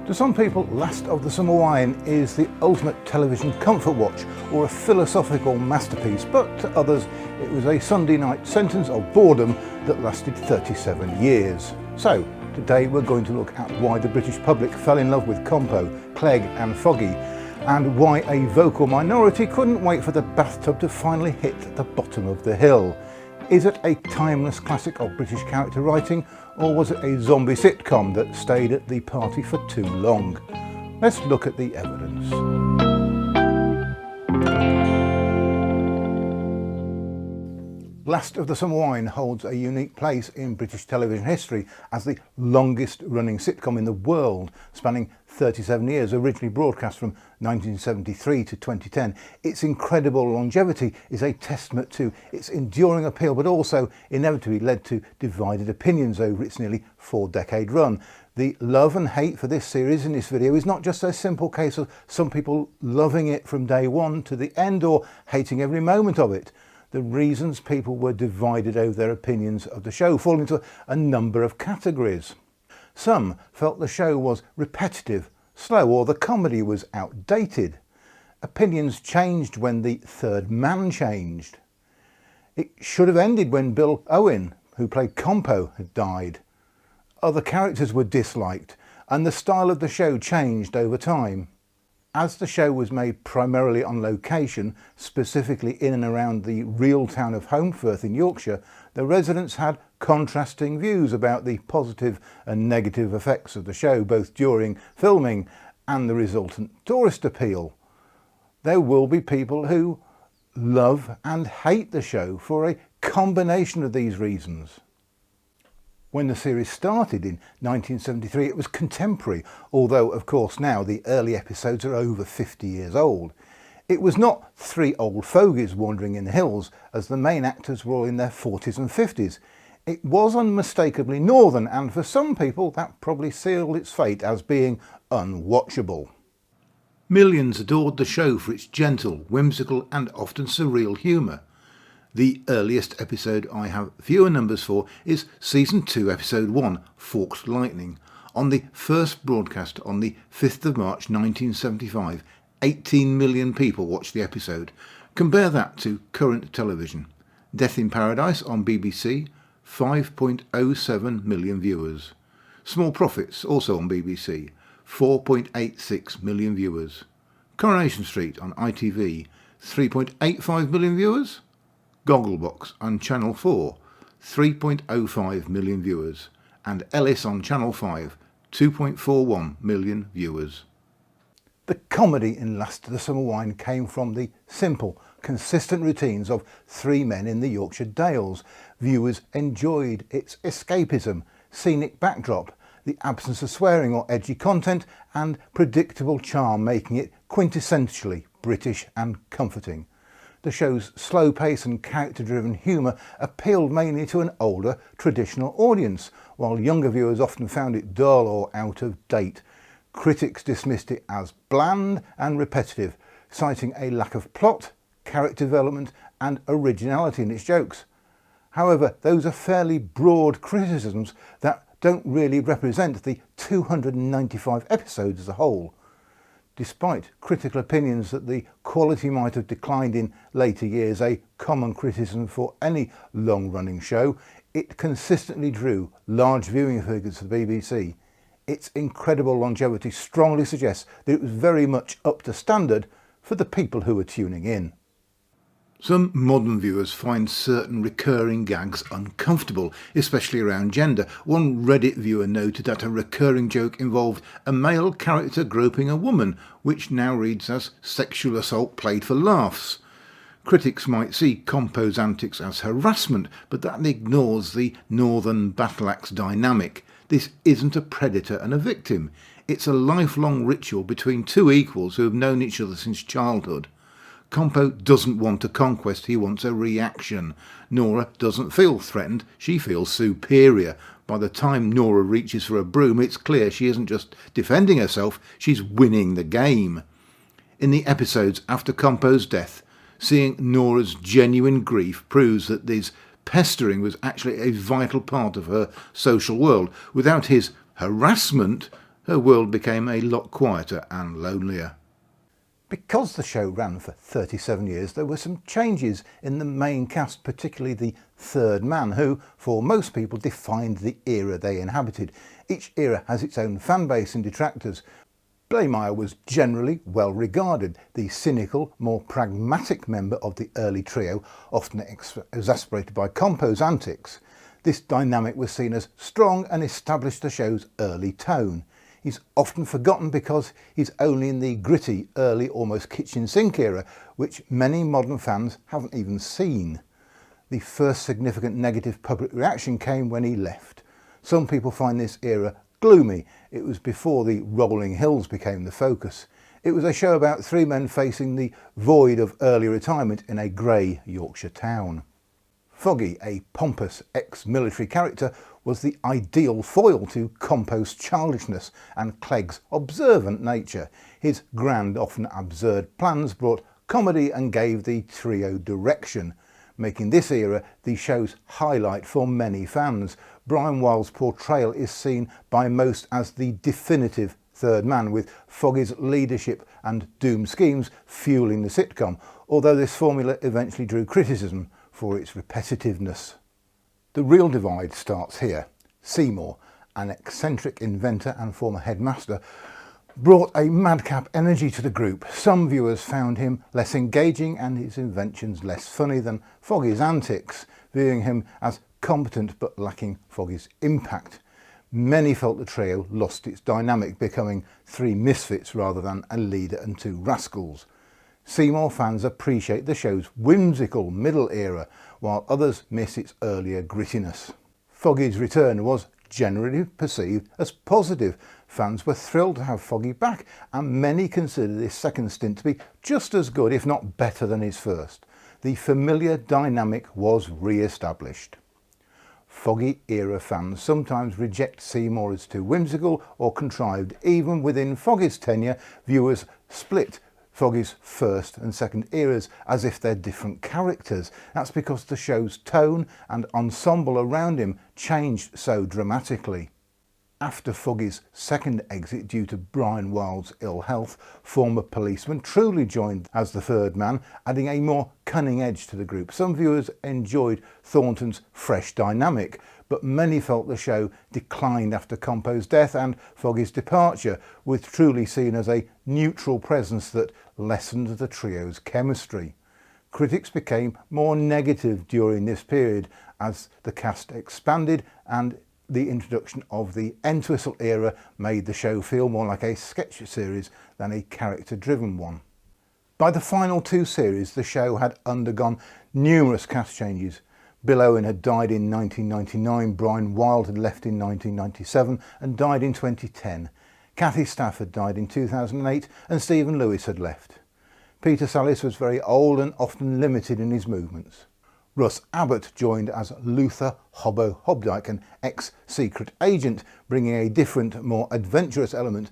To some people, Last of the Summer Wine is the ultimate television comfort watch or a philosophical masterpiece, but to others it was a Sunday night sentence of boredom that lasted 37 years. So today we're going to look at why the British public fell in love with Compo, Clegg and Foggy, and why a vocal minority couldn't wait for the bathtub to finally hit the bottom of the hill. Is it a timeless classic of British character writing, or was it a zombie sitcom that stayed at the party for too long? Let's look at the evidence. Last of the Summer Wine holds a unique place in British television history as the longest running sitcom in the world, spanning 37 years, originally broadcast from 1973 to 2010. Its incredible longevity is a testament to its enduring appeal, but also inevitably led to divided opinions over its nearly 4-decade run. The love and hate for this series in this video is not just a simple case of some people loving it from day one to the end or hating every moment of it. The reasons people were divided over their opinions of the show fall into a number of categories. Some felt the show was repetitive, slow, or the comedy was outdated. Opinions changed when the third man changed. It should have ended when Bill Owen, who played Compo, had died. Other characters were disliked, and the style of the show changed over time. As the show was made primarily on location, specifically in and around the real town of Holmfirth in Yorkshire, the residents had contrasting views about the positive and negative effects of the show, both during filming and the resultant tourist appeal. There will be people who love and hate the show for a combination of these reasons. When the series started in 1973, it was contemporary, although of course now the early episodes are over 50 years old. It was not three old fogies wandering in the hills, as the main actors were all in their 40s and 50s. It was unmistakably northern, and for some people that probably sealed its fate as being unwatchable. Millions adored the show for its gentle, whimsical and often surreal humour. The earliest episode I have fewer numbers for is Season 2, Episode 1, Forked Lightning. On the first broadcast on the 5th of March 1975, 18 million people watched the episode. Compare that to current television. Death in Paradise on BBC, 5.07 million viewers. Small Profits, also on BBC, 4.86 million viewers. Coronation Street on ITV, 3.85 million viewers. Gogglebox on Channel 4, 3.05 million viewers, and Ellis on Channel 5, 2.41 million viewers. The comedy in Last of the Summer Wine came from the simple, consistent routines of three men in the Yorkshire Dales. Viewers enjoyed its escapism, scenic backdrop, the absence of swearing or edgy content, and predictable charm, making it quintessentially British and comforting. The show's slow pace and character-driven humour appealed mainly to an older, traditional audience, while younger viewers often found it dull or out of date. Critics dismissed it as bland and repetitive, citing a lack of plot, character development and originality in its jokes. However, those are fairly broad criticisms that don't really represent the 295 episodes as a whole. Despite critical opinions that the quality might have declined in later years, a common criticism for any long-running show, it consistently drew large viewing figures for the BBC. Its incredible longevity strongly suggests that it was very much up to standard for the people who were tuning in. Some modern viewers find certain recurring gags uncomfortable, especially around gender. One Reddit viewer noted that a recurring joke involved a male character groping a woman, which now reads as sexual assault played for laughs. Critics might see Compo's antics as harassment, but that ignores the northern battle axe dynamic. This isn't a predator and a victim. It's a lifelong ritual between two equals who have known each other since childhood. Compo doesn't want a conquest, he wants a reaction. Nora doesn't feel threatened, she feels superior. By the time Nora reaches for a broom, it's clear she isn't just defending herself, she's winning the game. In the episodes after Compo's death, seeing Nora's genuine grief proves that this pestering was actually a vital part of her social world. Without his harassment, her world became a lot quieter and lonelier. Because the show ran for 37 years, there were some changes in the main cast, particularly the third man, who, for most people, defined the era they inhabited. Each era has its own fan base and detractors. Blaymire was generally well regarded, the cynical, more pragmatic member of the early trio, often exasperated by Compo's antics. This dynamic was seen as strong and established the show's early tone. He's often forgotten because he's only in the gritty, early, almost kitchen sink era, which many modern fans haven't even seen. The first significant negative public reaction came when he left. Some people find this era gloomy. It was before the rolling hills became the focus. It was a show about three men facing the void of early retirement in a grey Yorkshire town. Foggy, a pompous ex-military character, was the ideal foil to Compo's childishness and Clegg's observant nature. His grand, often absurd plans brought comedy and gave the trio direction, making this era the show's highlight for many fans. Brian Wilde's portrayal is seen by most as the definitive third man, with Foggy's leadership and doomed schemes fueling the sitcom, although this formula eventually drew criticism for its repetitiveness. The real divide starts here. Seymour, an eccentric inventor and former headmaster, brought a madcap energy to the group. Some viewers found him less engaging and his inventions less funny than Foggy's antics, viewing him as competent but lacking Foggy's impact. Many felt the trio lost its dynamic, becoming three misfits rather than a leader and two rascals. Seymour fans appreciate the show's whimsical middle era, while others miss its earlier grittiness. Foggy's return was generally perceived as positive. Fans were thrilled to have Foggy back, and many consider this second stint to be just as good, if not better, than his first. The familiar dynamic was re-established. Foggy-era fans sometimes reject Seymour as too whimsical or contrived. Even within Foggy's tenure, viewers split Foggy's first and second eras as if they're different characters. That's because the show's tone and ensemble around him changed so dramatically. After Foggy's second exit due to Brian Wilde's ill health, former policeman truly joined as the third man, adding a more cunning edge to the group. Some viewers enjoyed Thornton's fresh dynamic, but many felt the show declined after Compo's death and Foggy's departure, with Truly seen as a neutral presence that lessened the trio's chemistry. Critics became more negative during this period as the cast expanded, and the introduction of the Entwistle era made the show feel more like a sketch series than a character-driven one. By the final two series, the show had undergone numerous cast changes. Bill Owen had died in 1999, Brian Wilde had left in 1997 and died in 2010. Kathy Stafford died in 2008 and Stephen Lewis had left. Peter Sallis was very old and often limited in his movements. Russ Abbott joined as Luther Hobbo Hobdyke, an ex-secret agent, bringing a different, more adventurous element.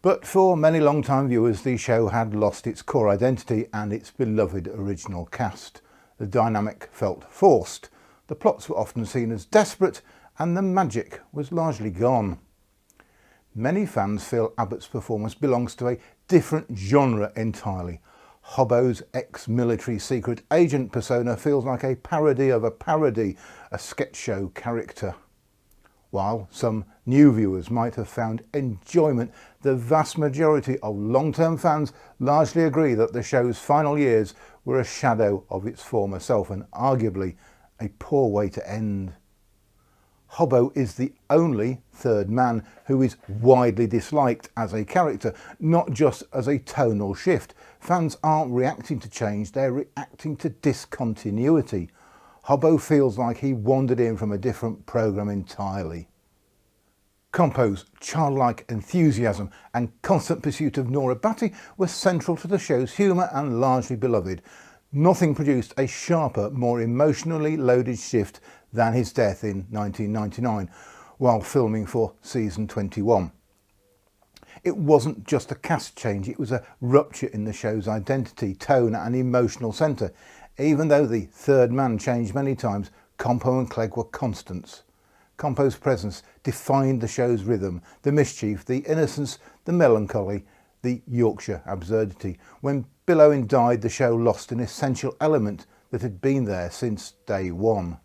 But for many long-time viewers, the show had lost its core identity and its beloved original cast. The dynamic felt forced, the plots were often seen as desperate, and the magic was largely gone. Many fans feel Abbott's performance belongs to a different genre entirely. Hobbo's ex-military secret agent persona feels like a parody of a parody, a sketch show character. While some new viewers might have found enjoyment, the vast majority of long-term fans largely agree that the show's final years were a shadow of its former self and arguably a poor way to end. Hobbo is the only third man who is widely disliked as a character, not just as a tonal shift. Fans aren't reacting to change, they're reacting to discontinuity. Hobbo feels like he wandered in from a different programme entirely. Compo's childlike enthusiasm and constant pursuit of Nora Batty were central to the show's humour and largely beloved. Nothing produced a sharper, more emotionally loaded shift than his death in 1999 while filming for season 21. It wasn't just a cast change, it was a rupture in the show's identity, tone and emotional centre. Even though the third man changed many times, Compo and Clegg were constants. Compo's presence defined the show's rhythm, the mischief, the innocence, the melancholy, the Yorkshire absurdity. When Bill Owen died, the show lost an essential element that had been there since day one.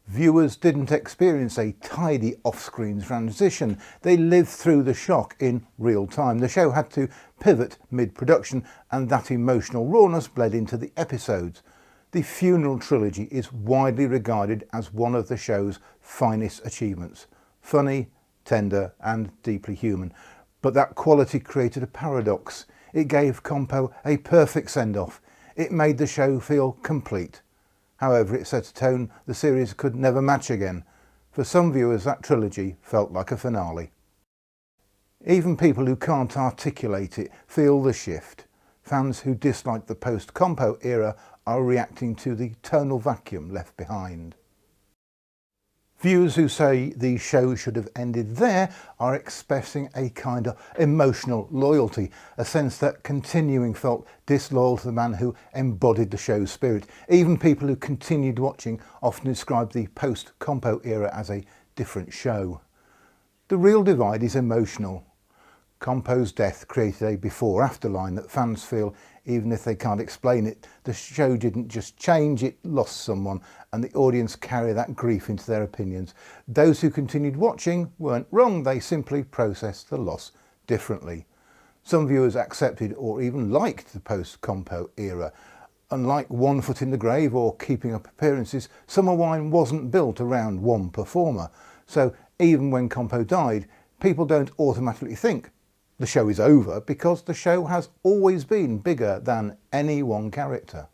Viewers didn't experience a tidy off-screen transition. They lived through the shock in real time. The show had to pivot mid-production, and that emotional rawness bled into the episodes. The funeral trilogy is widely regarded as one of the show's finest achievements. Funny, tender and deeply human. But that quality created a paradox. It gave Compo a perfect send-off. It made the show feel complete. However, it set a tone the series could never match again. For some viewers, that trilogy felt like a finale. Even people who can't articulate it feel the shift. Fans who dislike the post-Compo era are reacting to the tonal vacuum left behind. Viewers who say the show should have ended there are expressing a kind of emotional loyalty, a sense that continuing felt disloyal to the man who embodied the show's spirit. Even people who continued watching often describe the post-Compo era as a different show. The real divide is emotional. Compo's death created a before-after line that fans feel, even if they can't explain it, the show didn't just change, it lost someone, and the audience carry that grief into their opinions. Those who continued watching weren't wrong, they simply processed the loss differently. Some viewers accepted or even liked the post-Compo era. Unlike One Foot in the Grave or Keeping Up Appearances, Summer Wine wasn't built around one performer. So even when Compo died, people don't automatically think the show is over, because the show has always been bigger than any one character.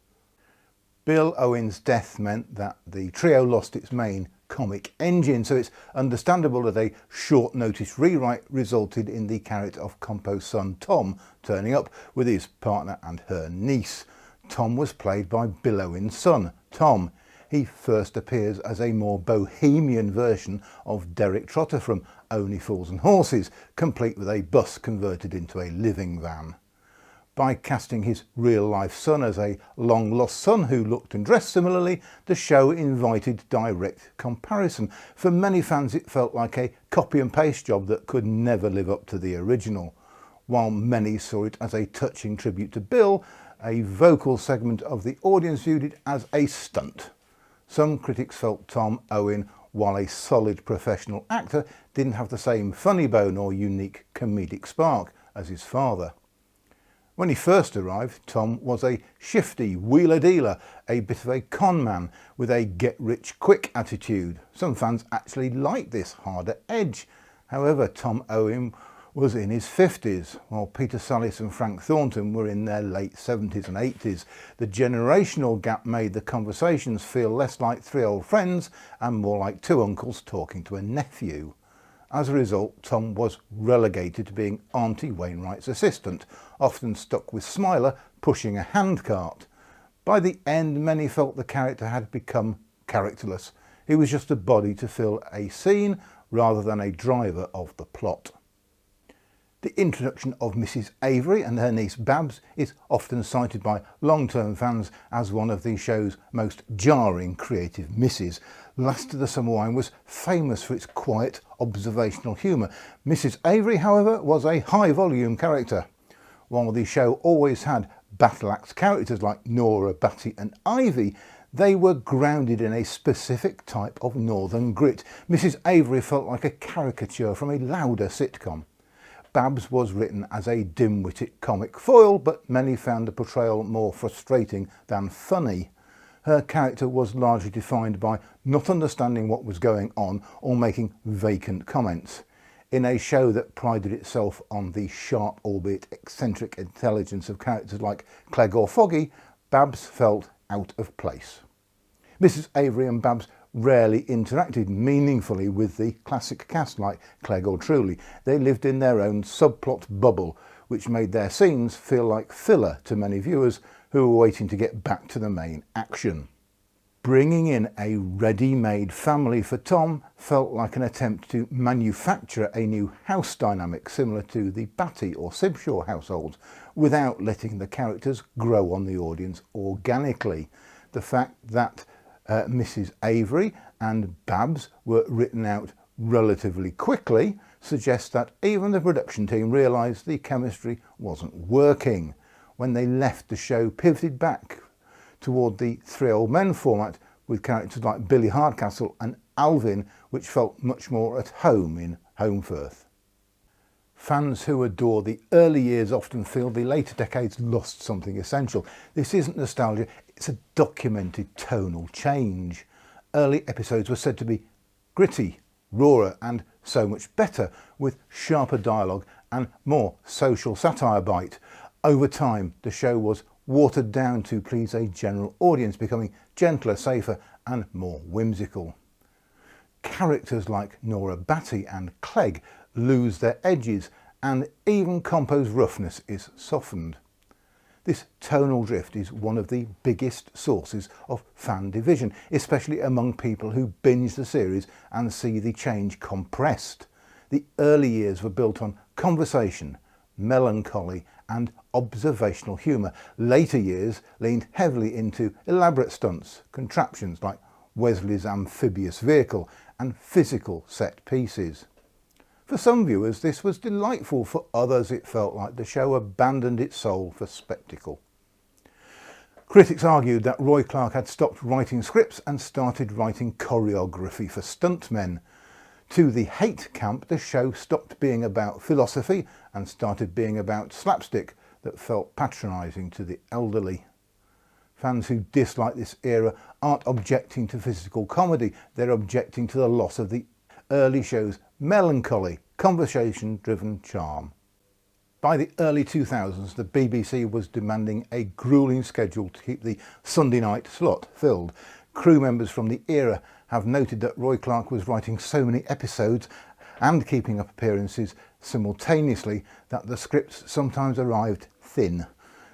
Bill Owen's death meant that the trio lost its main comic engine, so it's understandable that a short notice rewrite resulted in the character of Compo's son Tom turning up with his partner and her niece. Tom was played by Bill Owen's son, Tom. He first appears as a more bohemian version of Derek Trotter from Only Fools and Horses, complete with a bus converted into a living van. By casting his real-life son as a long-lost son who looked and dressed similarly, the show invited direct comparison. For many fans, it felt like a copy and paste job that could never live up to the original. While many saw it as a touching tribute to Bill, a vocal segment of the audience viewed it as a stunt. Some critics felt Tom Owen, while a solid professional actor, didn't have the same funny bone or unique comedic spark as his father. When he first arrived, Tom was a shifty wheeler-dealer, a bit of a con man with a get-rich-quick attitude. Some fans actually liked this harder edge. However, Tom Owen was in his 50s, while Peter Sallis and Frank Thornton were in their late 70s and 80s. The generational gap made the conversations feel less like three old friends and more like two uncles talking to a nephew. As a result, Tom was relegated to being Auntie Wainwright's assistant, often stuck with Smiler pushing a handcart. By the end, many felt the character had become characterless. He was just a body to fill a scene rather than a driver of the plot. The introduction of Mrs. Avery and her niece Babs is often cited by long-term fans as one of the show's most jarring creative misses. Last of the Summer Wine was famous for its quiet, observational humour. Mrs. Avery, however, was a high-volume character. While the show always had battle-axe characters like Nora, Batty and Ivy, they were grounded in a specific type of northern grit. Mrs. Avery felt like a caricature from a louder sitcom. Babs was written as a dim-witted comic foil, but many found the portrayal more frustrating than funny. Her character was largely defined by not understanding what was going on or making vacant comments. In a show that prided itself on the sharp, albeit eccentric intelligence of characters like Clegg or Foggy, Babs felt out of place. Mrs. Avery and Babs rarely interacted meaningfully with the classic cast like Clegg or Truly. They lived in their own subplot bubble, which made their scenes feel like filler to many viewers who were waiting to get back to the main action. Bringing in a ready-made family for Tom felt like an attempt to manufacture a new house dynamic similar to the Batty or Sibshaw households, without letting the characters grow on the audience organically. The fact that Mrs. Avery and Babs were written out relatively quickly suggests that even the production team realised the chemistry wasn't working. When they left, the show pivoted back toward the Three Old Men format with characters like Billy Hardcastle and Alvin, which felt much more at home in Holmfirth. Fans who adore the early years often feel the later decades lost something essential. This isn't nostalgia, it's a documented tonal change. Early episodes were said to be gritty, rawer and so much better, with sharper dialogue and more social satire bite. Over time, the show was watered down to please a general audience, becoming gentler, safer and more whimsical. Characters like Nora Batty and Clegg lose their edges, and even Compo's roughness is softened. This tonal drift is one of the biggest sources of fan division, especially among people who binge the series and see the change compressed. The early years were built on conversation, melancholy and observational humour. Later years leaned heavily into elaborate stunts, contraptions like Wesley's amphibious vehicle and physical set pieces. For some viewers this was delightful, for others it felt like the show abandoned its soul for spectacle. Critics argued that Roy Clark had stopped writing scripts and started writing choreography for stuntmen. To the hate camp, the show stopped being about philosophy and started being about slapstick that felt patronising to the elderly. Fans who dislike this era aren't objecting to physical comedy, they're objecting to the loss of the early show's melancholy, conversation-driven charm. By the early 2000s, the BBC was demanding a gruelling schedule to keep the Sunday night slot filled. Crew members from the era have noted that Roy Clark was writing so many episodes and keeping up appearances simultaneously that the scripts sometimes arrived thin.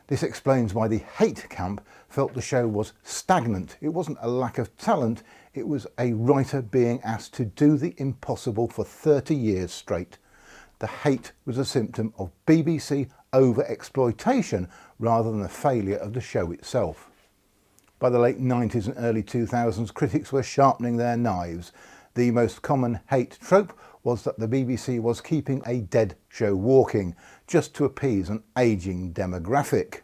This explains why the hate camp felt the show was stagnant. It wasn't a lack of talent, it was a writer being asked to do the impossible for 30 years straight. The hate was a symptom of BBC over-exploitation rather than a failure of the show itself. By the late 90s and early 2000s, critics were sharpening their knives. The most common hate trope was that the BBC was keeping a dead show walking, just to appease an ageing demographic.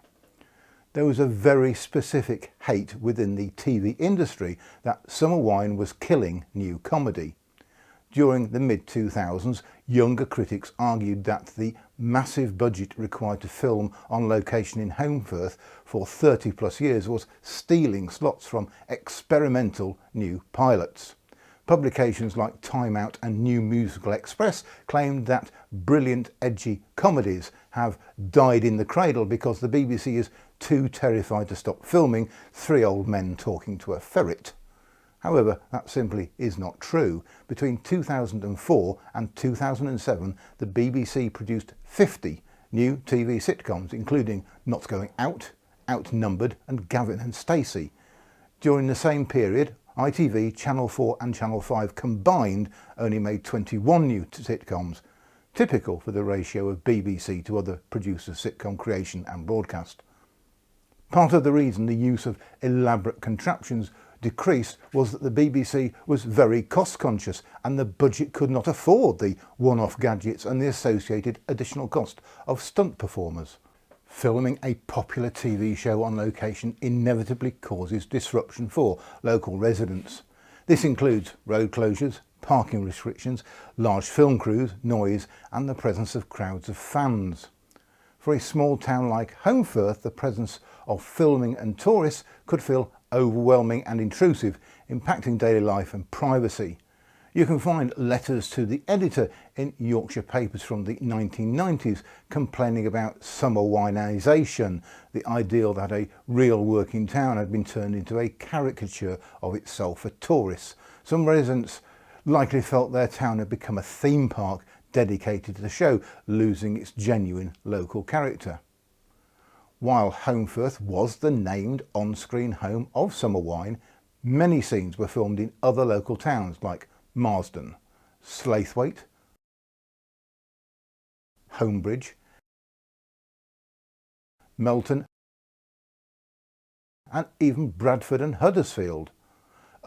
There was a very specific hate within the TV industry that Summer Wine was killing new comedy. During the mid-2000s, younger critics argued that the massive budget required to film on location in Holmfirth for 30 plus years was stealing slots from experimental new pilots. Publications like Time Out and New Musical Express claimed that brilliant edgy comedies have died in the cradle because the BBC is too terrified to stop filming three old men talking to a ferret. However, that simply is not true. Between 2004 and 2007, the BBC produced 50 new TV sitcoms, including Not Going Out, Outnumbered and Gavin and Stacey. During the same period, ITV, Channel 4 and Channel 5 combined only made 21 new sitcoms, typical for the ratio of BBC to other producers' sitcom creation and broadcast. Part of the reason the use of elaborate contraptions decreased was that the BBC was very cost conscious and the budget could not afford the one-off gadgets and the associated additional cost of stunt performers. Filming a popular TV show on location inevitably causes disruption for local residents. This includes road closures, parking restrictions, large film crews, noise and the presence of crowds of fans. For a small town like Holmfirth, the presence of filming and tourists could feel overwhelming and intrusive, impacting daily life and privacy. You can find letters to the editor in Yorkshire papers from the 1990s complaining about summer wineisation, the ideal that a real working town had been turned into a caricature of itself for tourists. Some residents likely felt their town had become a theme park dedicated to the show, losing its genuine local character. While Holmfirth was the named on-screen home of Summer Wine, many scenes were filmed in other local towns like Marsden, Slaithwaite, Homebridge, Melton and even Bradford and Huddersfield.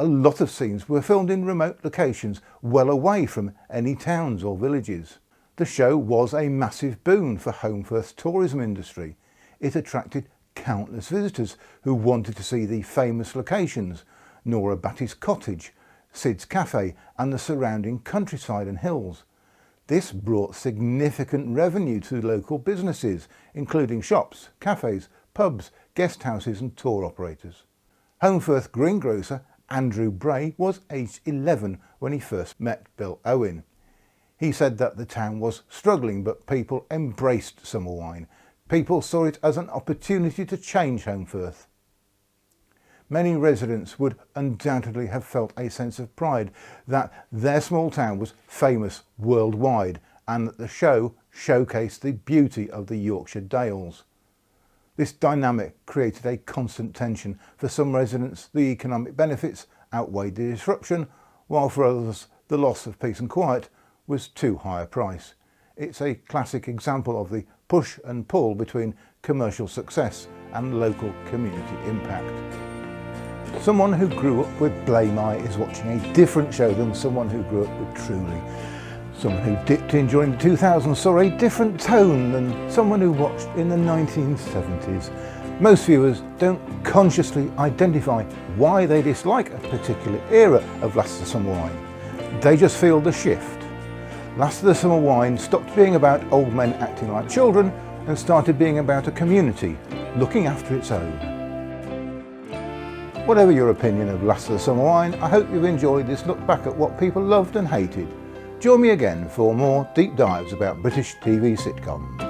A lot of scenes were filmed in remote locations well away from any towns or villages. The show was a massive boon for Holmfirth's tourism industry. It attracted countless visitors who wanted to see the famous locations, Nora Batty's cottage, Sid's cafe and the surrounding countryside and hills. This brought significant revenue to local businesses, including shops, cafes, pubs, guest houses and tour operators. Holmfirth greengrocer Andrew Bray was aged 11 when he first met Bill Owen. He said that the town was struggling, but people embraced summer wine. People saw it as an opportunity to change Holmfirth. Many residents would undoubtedly have felt a sense of pride that their small town was famous worldwide and that the show showcased the beauty of the Yorkshire Dales. This dynamic created a constant tension. For some residents, the economic benefits outweighed the disruption, while for others, the loss of peace and quiet was too high a price. It's a classic example of the push and pull between commercial success and local community impact. Someone who grew up with Blame Eye is watching a different show than someone who grew up with Truly. Someone who dipped in during the 2000s saw a different tone than someone who watched in the 1970s. Most viewers don't consciously identify why they dislike a particular era of Last of the Summer Wine. They just feel the shift. Last of the Summer Wine stopped being about old men acting like children and started being about a community looking after its own. Whatever your opinion of Last of the Summer Wine, I hope you've enjoyed this look back at what people loved and hated. Join me again for more deep dives about British TV sitcoms.